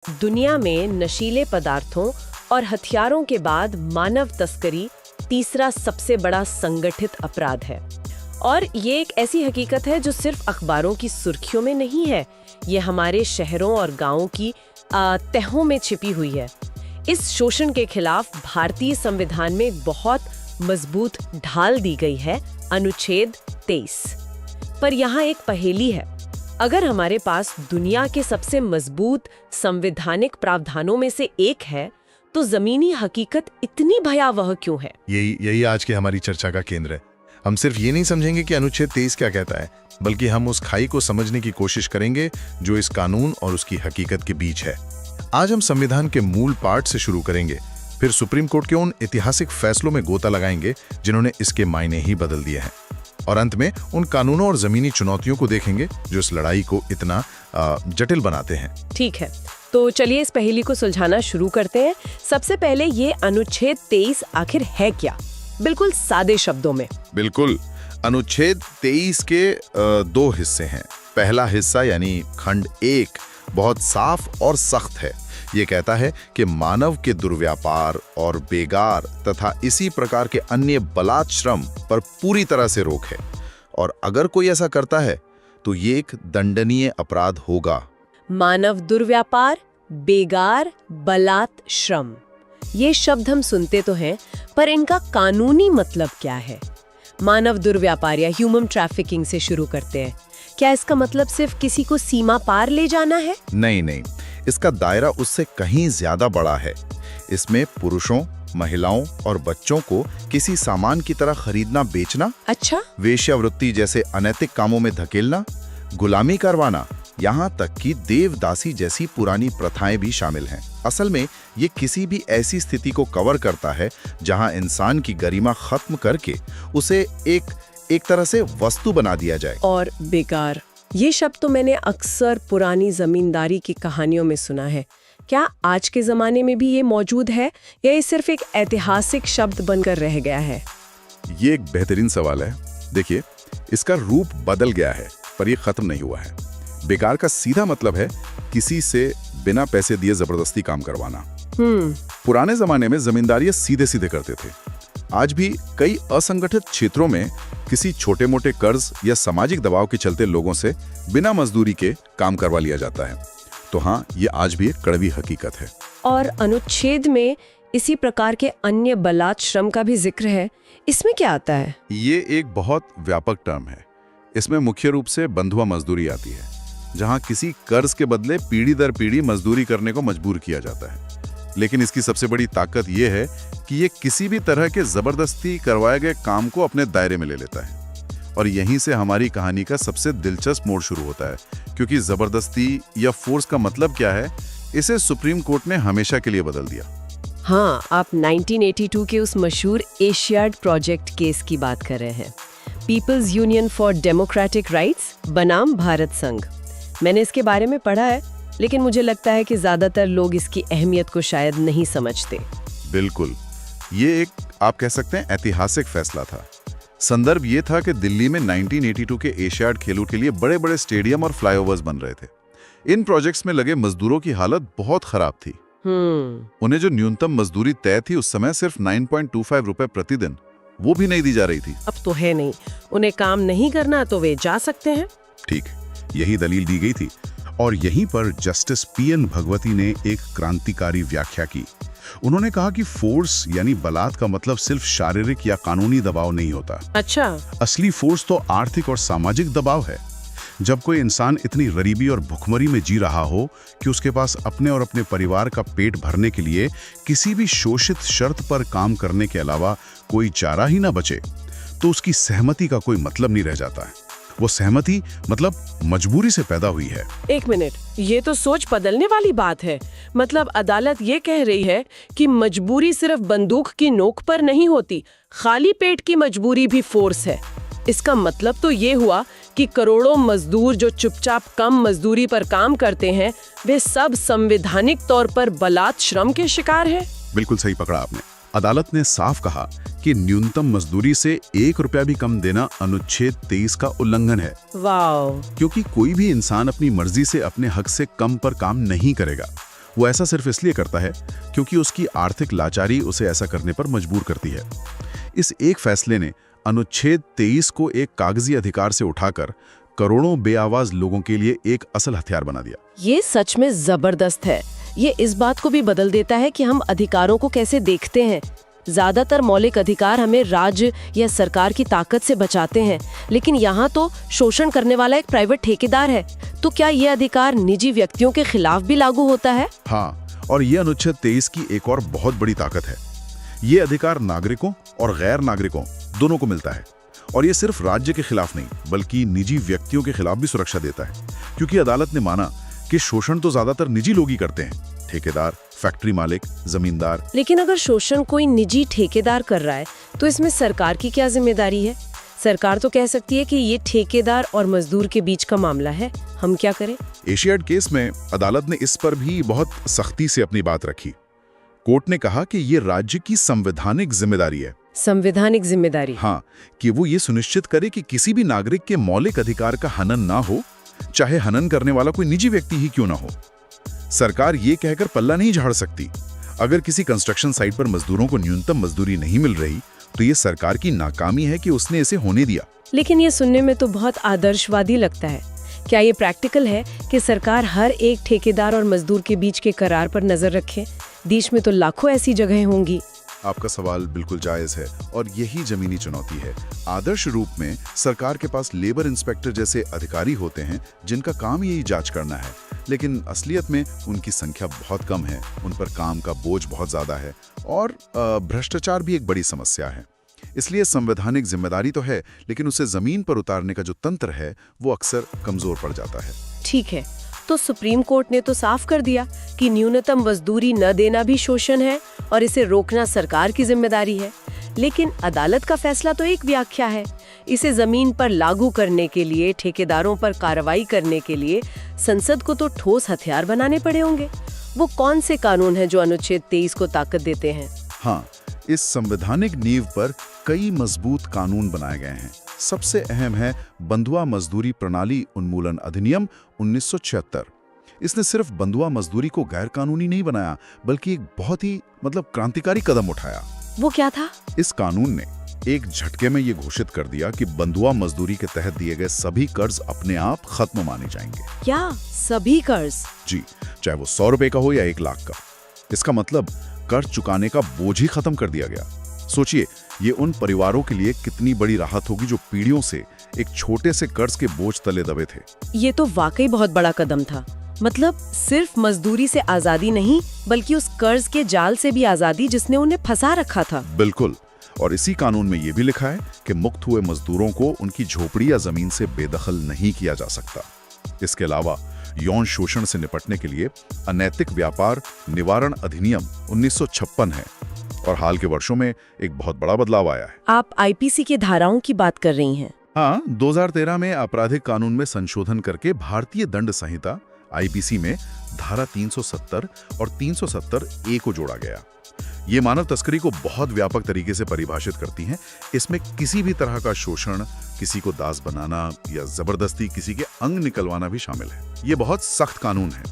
दुनिया में नशीले पदार्थों और हथियारों के बाद मानव तस्करी तीसरा सबसे बड़ा संगठित अपराध है। और ये एक ऐसी हकीकत है जो सिर्फ अखबारों की सुर्खियों में नहीं है, ये हमारे शहरों और गांवों की तहों में छिपी हुई है। इस शोषण के खिलाफ भारतीय संविधान में एक बहुत मजबूत ढाल दी गई है, अनुच्छेद 23। पर यहाँ एक पहेली है। अगर हमारे पास दुनिया के सबसे मजबूत संवैधानिक प्रावधानों में से एक है, तो जमीनी हकीकत इतनी भयावह क्यों है? यही आज की हमारी चर्चा का केंद्र है। हम सिर्फ ये नहीं समझेंगे कि अनुच्छेद 23 क्या कहता है, बल्कि हम उस खाई को समझने की कोशिश करेंगे जो इस कानून और उसकी हकीकत के बीच है। आज हम संविधान के मूल पाठ से शुरू करेंगे, फिर सुप्रीम कोर्ट के उन ऐतिहासिक फैसलों में गोता लगाएंगे जिन्होंने इसके मायने ही बदल दिए हैं, और अंत में उन कानूनों और जमीनी चुनौतियों को देखेंगे जो इस लड़ाई को इतना जटिल बनाते हैं। ठीक है, तो चलिए इस पहेली को सुलझाना शुरू करते हैं। सबसे पहले ये अनुच्छेद 23 आखिर है क्या, बिल्कुल सादे शब्दों में। बिल्कुल, अनुच्छेद 23 के दो हिस्से हैं। पहला हिस्सा यानी खंड 1 बहुत साफ और सख्त है। ये कहता है कि मानव के दुर्व्यापार और बेगार तथा इसी प्रकार के अन्य बलात् श्रम पर पूरी तरह से रोक है, और अगर कोई ऐसा करता है तो ये एक दंडनीय अपराध होगा। मानव दुर्व्यापार, बेगार, बलात् श्रम, ये शब्द हम सुनते तो हैं, पर इनका कानूनी मतलब क्या है? मानव दुर्व्यापार या ह्यूमन ट्रैफिकिंग से शुरू करते हैं। क्या इसका मतलब सिर्फ किसी को सीमा पार ले जाना है? नहीं, इसका दायरा उससे कहीं ज्यादा बड़ा है। इसमें पुरुषों, महिलाओं और बच्चों को किसी सामान की तरह खरीदना, बेचना, अच्छा, वेश्यावृत्ति जैसे अनैतिक कामों में धकेलना, गुलामी करवाना, यहाँ तक कि देवदासी जैसी पुरानी प्रथाएं भी शामिल हैं। असल में ये किसी भी ऐसी स्थिति को कवर करता है जहाँ इंसान की गरिमा खत्म करके उसे एक तरह से वस्तु बना दिया जाए। और बेकार, ये शब्द तो मैंने अक्सर पुरानी जमींदारी की कहानियों में सुना है। क्या आज के जमाने में भी ये मौजूद है, या ये सिर्फ एक ऐतिहासिक शब्द बनकर रह गया है? ये एक बेहतरीन सवाल है। देखिए, इसका रूप बदल गया है, पर ये खत्म नहीं हुआ है। बेकार का सीधा मतलब है किसी से बिना पैसे दिए जबरदस्ती काम करवाना। पुराने जमाने में जमींदारियां सीधे सीधे करते थे। आज भी कई असंगठित क्षेत्रों में किसी छोटे मोटे कर्ज या सामाजिक दबाव के चलते लोगों से बिना मजदूरी के काम करवा लिया जाता है। तो हाँ, ये आज भी एक कड़वी हकीकत है। और अनुच्छेद में इसी प्रकार के अन्य बलात् श्रम का भी जिक्र है। इसमें क्या आता है? ये एक बहुत व्यापक टर्म है। इसमें मुख्य रूप से बंधुआ मजदूरी आती है, जहाँ किसी कर्ज के बदले पीढ़ी दर पीढ़ी मजदूरी करने को मजबूर किया जाता है। लेकिन इसकी सबसे बड़ी ताकत ये है कि ये किसी भी तरह के जबरदस्ती करवाए गए काम को अपने दायरे में ले लेता है। और यहीं से हमारी कहानी का सबसे दिलचस्प मोड़ शुरू होता है, क्योंकि जबरदस्ती या फोर्स का मतलब क्या है, इसे सुप्रीम कोर्ट ने हमेशा के लिए बदल दिया। हाँ, आप 1982 के उस मशहूर एशियाड प्रोजेक्ट केस की बात कर रहे हैं। People's Union for Democratic Rights बनाम भारत संघ। मैंने इसके बारे में पढ़ा है, लेकिन मुझे लगता है कि ज्यादातर लोग इसकी अहमियत को शायद नहीं समझते। बिल्कुल, ये एक आप कह सकते हैं ऐतिहासिक फैसला था। संदर्भ ये था कि दिल्ली में 1982 के एशियाड खेलों के लिए बड़े बड़े स्टेडियम और फ्लाईओवर्स बन रहे थे। इन प्रोजेक्ट्स में लगे मजदूरों की हालत बहुत खराब थी। उन्हें जो न्यूनतम मजदूरी तय थी उस समय सिर्फ 9.25 रुपए प्रतिदिन, वो भी नहीं दी जा रही थी। अब तो है नहीं, उन्हें काम नहीं करना तो वे जा सकते हैं। ठीक, यही दलील दी गई थी। और यहीं पर जस्टिस पीएन भगवती ने एक क्रांतिकारी व्याख्या की। उन्होंने कहा कि फोर्स यानी बलात् का मतलब सिर्फ शारीरिक या कानूनी दबाव नहीं होता। अच्छा, असली फोर्स तो आर्थिक और सामाजिक दबाव है। जब कोई इंसान इतनी गरीबी और भुखमरी में जी रहा हो कि उसके पास अपने और अपने परिवार का पेट भरने के लिए किसी भी शोषित शर्त पर काम करने के अलावा कोई चारा ही ना बचे, तो उसकी सहमति का कोई मतलब नहीं रह जाता है। वो सहमति मतलब मजबूरी से पैदा हुई है। एक मिनट, ये तो सोच बदलने वाली बात है। मतलब अदालत ये कह रही है कि मजबूरी सिर्फ बंदूक की नोक पर नहीं होती, खाली पेट की मजबूरी भी फोर्स है। इसका मतलब तो ये हुआ कि करोड़ों मजदूर जो चुपचाप कम मजदूरी पर काम करते हैं, वे सब संवैधानिक तौर पर बलात् श्रम के शिकार हैं। बिल्कुल सही पकड़ा आपने। अदालत ने साफ कहा कि न्यूनतम मजदूरी से 1 रुपया भी कम देना अनुच्छेद 23 का उल्लंघन है। वाओ! क्योंकि कोई भी इंसान अपनी मर्जी से अपने हक से कम पर काम नहीं करेगा। वो ऐसा सिर्फ इसलिए करता है क्योंकि उसकी आर्थिक लाचारी उसे ऐसा करने पर मजबूर करती है। इस एक फैसले ने अनुच्छेद 23 को एक कागजी अधिकार से उठाकर करोड़ों बेआवाज लोगों के लिए एक असल हथियार बना दिया। ये सच में जबरदस्त है। ये इस बात को भी बदल देता है कि हम अधिकारों को कैसे देखते हैं। ज्यादातर मौलिक अधिकार हमें राज्य या सरकार की ताकत से बचाते हैं, लेकिन यहाँ तो शोषण करने वाला एक प्राइवेट ठेकेदार है। तो क्या ये अधिकार निजी व्यक्तियों के खिलाफ भी लागू होता है? हाँ, और ये अनुच्छेद 23 की एक और बहुत बड़ी ताकत है। ये अधिकार नागरिकों और गैर नागरिकों दोनों को मिलता है, और ये सिर्फ राज्य के खिलाफ नहीं बल्कि निजी व्यक्तियों के खिलाफ भी सुरक्षा देता है, क्योंकि अदालत ने माना कि शोषण तो ज्यादातर निजी लोग ही करते हैं, ठेकेदार, फैक्ट्री मालिक, जमींदार। लेकिन अगर शोषण कोई निजी ठेकेदार कर रहा है तो इसमें सरकार की क्या जिम्मेदारी है? सरकार तो कह सकती है कि ये ठेकेदार और मजदूर के बीच का मामला है, हम क्या करें? एशियाड केस में अदालत ने इस पर भी बहुत सख्ती से अपनी बात रखी। कोर्ट ने कहा कि ये राज्य की संवैधानिक जिम्मेदारी है। संवैधानिक जिम्मेदारी? हाँ, कि वो ये सुनिश्चित करे कि किसी भी नागरिक के मौलिक अधिकार का हनन ना हो, चाहे हनन करने वाला कोई निजी व्यक्ति ही क्यों ना हो। सरकार ये कहकर पल्ला नहीं झाड़ सकती। अगर किसी कंस्ट्रक्शन साइट पर मजदूरों को न्यूनतम मजदूरी नहीं मिल रही तो ये सरकार की नाकामी है कि उसने इसे होने दिया। लेकिन ये सुनने में तो बहुत आदर्शवादी लगता है। क्या ये प्रैक्टिकल है कि सरकार हर एक ठेकेदार और मजदूर के बीच के करार पर नजर रखे? देश में तो लाखों ऐसी जगहें होंगी। आपका सवाल बिल्कुल जायज है और यही जमीनी चुनौती है। आदर्श रूप में सरकार के पास लेबर इंस्पेक्टर जैसे अधिकारी होते हैं जिनका काम यही जांच करना है, लेकिन असलियत में उनकी संख्या बहुत कम है, उन पर काम का बोझ बहुत ज्यादा है और भ्रष्टाचार भी एक बड़ी समस्या है। इसलिए संवैधानिक जिम्मेदारी तो है, लेकिन उसे जमीन पर उतारने का जो तंत्र है वो अक्सर कमजोर पड़ जाता है। ठीक है, तो सुप्रीम कोर्ट ने तो साफ कर दिया कि न्यूनतम मजदूरी न देना भी शोषण है और इसे रोकना सरकार की जिम्मेदारी है। लेकिन अदालत का फैसला तो एक व्याख्या है। इसे जमीन पर लागू करने के लिए, ठेकेदारों पर कार्रवाई करने के लिए संसद को तो ठोस हथियार बनाने पड़े होंगे। वो कौन से कानून हैं जो अनुच्छेद 23 को ताकत देते हैं? हाँ, इस संवैधानिक नींव पर कई मजबूत कानून बनाए गए हैं। सबसे अहम है बंधुआ मजदूरी प्रणाली उन्मूलन अधिनियम 1976। इसने सिर्फ बंधुआ मजदूरी को गैर कानूनी नहीं बनाया, बल्कि एक बहुत ही क्रांतिकारी कदम उठाया। वो क्या था? इस कानून ने एक झटके में ये घोषित कर दिया कि बंधुआ मजदूरी के तहत दिए गए सभी कर्ज अपने आप खत्म माने जाएंगे। क्या सभी कर्ज? जी, चाहे वो 100 रुपए का हो या 1 लाख का। इसका मतलब कर्ज चुकाने का बोझ ही खत्म कर दिया गया। सोचिए, ये उन परिवारों के लिए कितनी बड़ी राहत होगी जो पीढ़ियों से एक छोटे से कर्ज के बोझ तले दबे थे। ये तो वाकई बहुत बड़ा कदम था। मतलब सिर्फ मजदूरी से आजादी नहीं, बल्कि उस कर्ज के जाल से भी आजादी जिसने उन्हें फंसा रखा था। बिल्कुल, और इसी कानून में ये भी लिखा है कि मुक्त हुए मजदूरों को उनकी झोपड़ी या जमीन से बेदखल नहीं किया जा सकता। इसके अलावा यौन शोषण से निपटने के लिए अनैतिक व्यापार निवारण अधिनियम 1956 है और हाल के वर्षों में एक बहुत बड़ा बदलाव आया है। आप आईपीसी के धाराओं की बात कर रही हैं? हाँ, 2013 में आपराधिक कानून में संशोधन करके भारतीय दंड संहिता आईपीसी में धारा 370 और 370 ए को जोड़ा गया। ये मानव तस्करी को बहुत व्यापक तरीके से परिभाषित करती हैं। इसमें किसी भी तरह का शोषण, किसी को दास बनाना या जबरदस्ती किसी के अंग निकलवाना भी शामिल है। ये बहुत सख्त कानून है।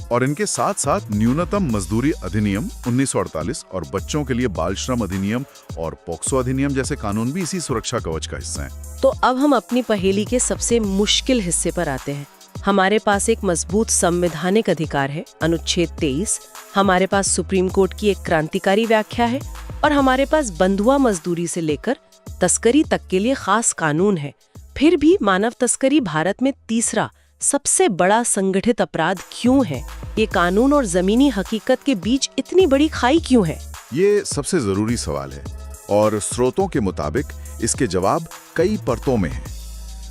और इनके साथ साथ न्यूनतम मजदूरी अधिनियम 1948 और बच्चों के लिए बाल श्रम अधिनियम और पोक्सो अधिनियम जैसे कानून भी इसी सुरक्षा कवच का हिस्सा हैं। तो अब हम अपनी पहेली के सबसे मुश्किल हिस्से पर आते हैं। हमारे पास एक मजबूत संवैधानिक अधिकार है, अनुच्छेद 23। हमारे पास सुप्रीम कोर्ट की एक क्रांतिकारी व्याख्या है और हमारे पास बंधुआ मजदूरी से लेकर तस्करी तक के लिए खास कानून है। फिर भी मानव तस्करी भारत में तीसरा सबसे बड़ा संगठित अपराध क्यों है? ये कानून और जमीनी हकीकत के बीच इतनी बड़ी खाई क्यों है? ये सबसे जरूरी सवाल है और स्रोतों के मुताबिक इसके जवाब कई परतों में है।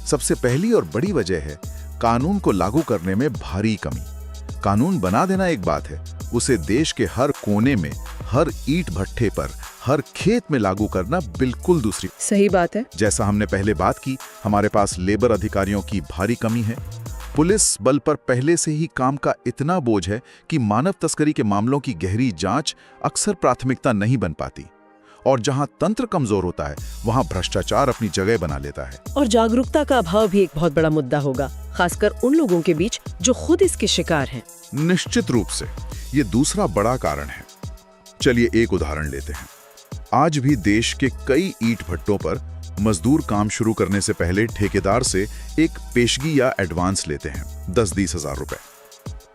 सबसे पहली और बड़ी वजह है कानून को लागू करने में भारी कमी। कानून बना देना एक बात है, उसे देश के हर कोने में, हर ईंट भट्ठे पर, हर खेत में लागू करना बिल्कुल दूसरी। सही बात है। जैसा हमने पहले बात की, हमारे पास लेबर अधिकारियों की भारी कमी है। पुलिस बल पर पहले से ही काम का इतना बोझ है कि मानव तस्करी के मामलों की गहरी जांच अक्सर प्राथमिकता नहीं बन पाती। और जहां तंत्र कमजोर होता है वहां भ्रष्टाचार अपनी जगह बना लेता है। और जागरूकता का अभाव भी एक बहुत बड़ा मुद्दा होगा, खासकर उन लोगों के बीच जो खुद इसके शिकार हैं। निश्चित रूप से ये दूसरा बड़ा कारण है। चलिए एक उदाहरण लेते हैं। आज भी देश के कई ईंट भट्टों पर मजदूर काम शुरू करने से पहले ठेकेदार से एक पेशगी या एडवांस लेते हैं, 10-20 हजार रुपए।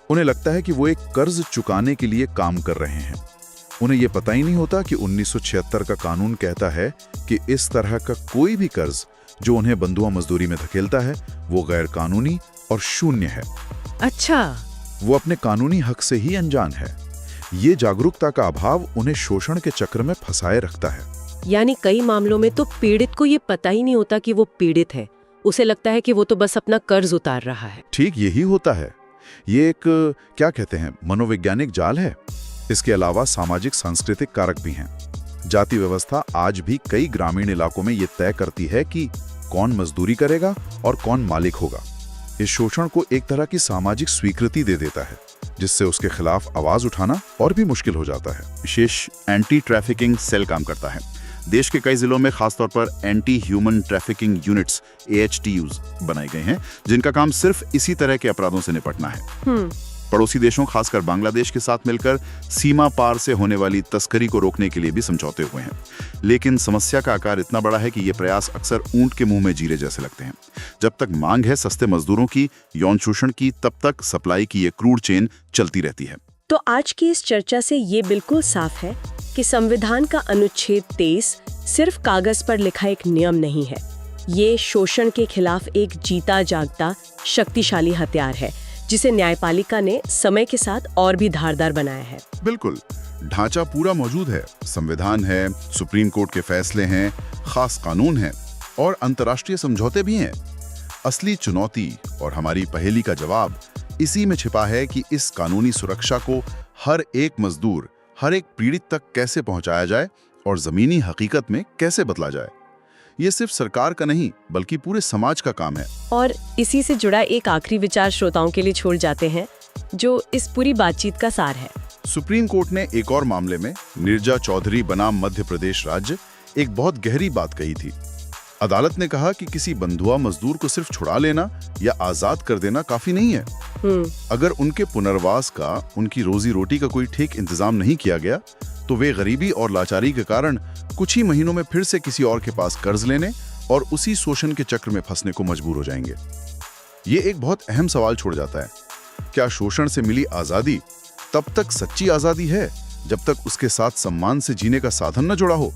उन्हें लगता है कि वो एक कर्ज चुकाने के लिए काम कर रहे हैं। उन्हें यह पता ही नहीं होता कि 1976 का कानून कहता है कि इस तरह का कोई भी कर्ज जो उन्हें बंधुआ मजदूरी में धकेलता है वो गैर कानूनी और शून्य है। अच्छा, वो अपने कानूनी हक से ही अनजान है। ये जागरूकता का अभाव उन्हें शोषण के चक्र में फंसाए रखता है। यानी कई मामलों में तो पीड़ित को ये पता ही नहीं होता कि वो पीड़ित है। उसे लगता है कि वो तो बस अपना कर्ज उतार रहा है। ठीक यही होता है। ये एक क्या कहते हैं, मनोवैज्ञानिक जाल है। इसके अलावा सामाजिक सांस्कृतिक कारक भी हैं। जाति व्यवस्था आज भी कई ग्रामीण इलाकों में ये तय करती है कि कौन मजदूरी करेगा और कौन मालिक होगा। इस शोषण को एक तरह की सामाजिक स्वीकृति दे देता है, जिससे उसके खिलाफ आवाज उठाना और भी मुश्किल हो जाता है। विशेष एंटी ट्रैफिकिंग सेल काम करता है। देश के कई जिलों में खासतौर पर anti human trafficking units AHTUs बनाए गए हैं, जिनका काम सिर्फ इसी तरह के अपराधों से निपटना है। पड़ोसी देशों खासकर बांग्लादेश के साथ मिलकर सीमा पार से होने वाली तस्करी को रोकने के लिए भी समझौते हुए हैं। लेकिन समस्या का आकार इतना बड़ा है कि ये प्रयास अक्सर ऊंट के मुंह में जीरे जैसे लगते हैं। जब तक मांग है सस्ते मजदूरों की, यौन शोषण की, तब तक सप्लाई की ये क्रूड चेन चलती रहती है। तो आज की इस चर्चा से ये बिल्कुल साफ है कि संविधान का अनुच्छेद 23 सिर्फ कागज पर लिखा एक नियम नहीं है। ये शोषण के खिलाफ एक जीता जागता शक्तिशाली हथियार है, जिसे न्यायपालिका ने समय के साथ और भी धारदार बनाया है। बिल्कुल, ढांचा पूरा मौजूद है। संविधान है, सुप्रीम कोर्ट के फैसले हैं, खास कानून हैं और अंतर्राष्ट्रीय समझौते भी हैं। असली चुनौती और हमारी पहेली का जवाब इसी में छिपा है कि इस कानूनी सुरक्षा को हर एक मजदूर, हर एक पीड़ित तक कैसे पहुंचाया जाए और जमीनी हकीकत में कैसे बदला जाए। ये सिर्फ सरकार का नहीं बल्कि पूरे समाज का काम है। और इसी से जुड़ा एक आखिरी विचार श्रोताओं के लिए छोड़ जाते हैं, जो इस पूरी बातचीत का सार है। सुप्रीम कोर्ट ने एक और मामले में नीरजा चौधरी बनाम मध्य प्रदेश राज्य एक बहुत गहरी बात कही थी। अदालत ने कहा कि किसी बंधुआ मजदूर को सिर्फ छुड़ा लेना या आजाद कर देना काफी नहीं है। अगर उनके पुनर्वास का, उनकी रोजी रोटी का कोई ठीक इंतजाम नहीं किया गया तो वे गरीबी और लाचारी के कारण कुछ ही महीनों में फिर से किसी और के पास कर्ज लेने और उसी शोषण के चक्र में फंसने को मजबूर हो जाएंगे। ये एक बहुत अहम सवाल छोड़ जाता है। क्या शोषण से मिली आजादी तब तक सच्ची आजादी है जब तक उसके साथ सम्मान से जीने का साधन न जुड़ा हो?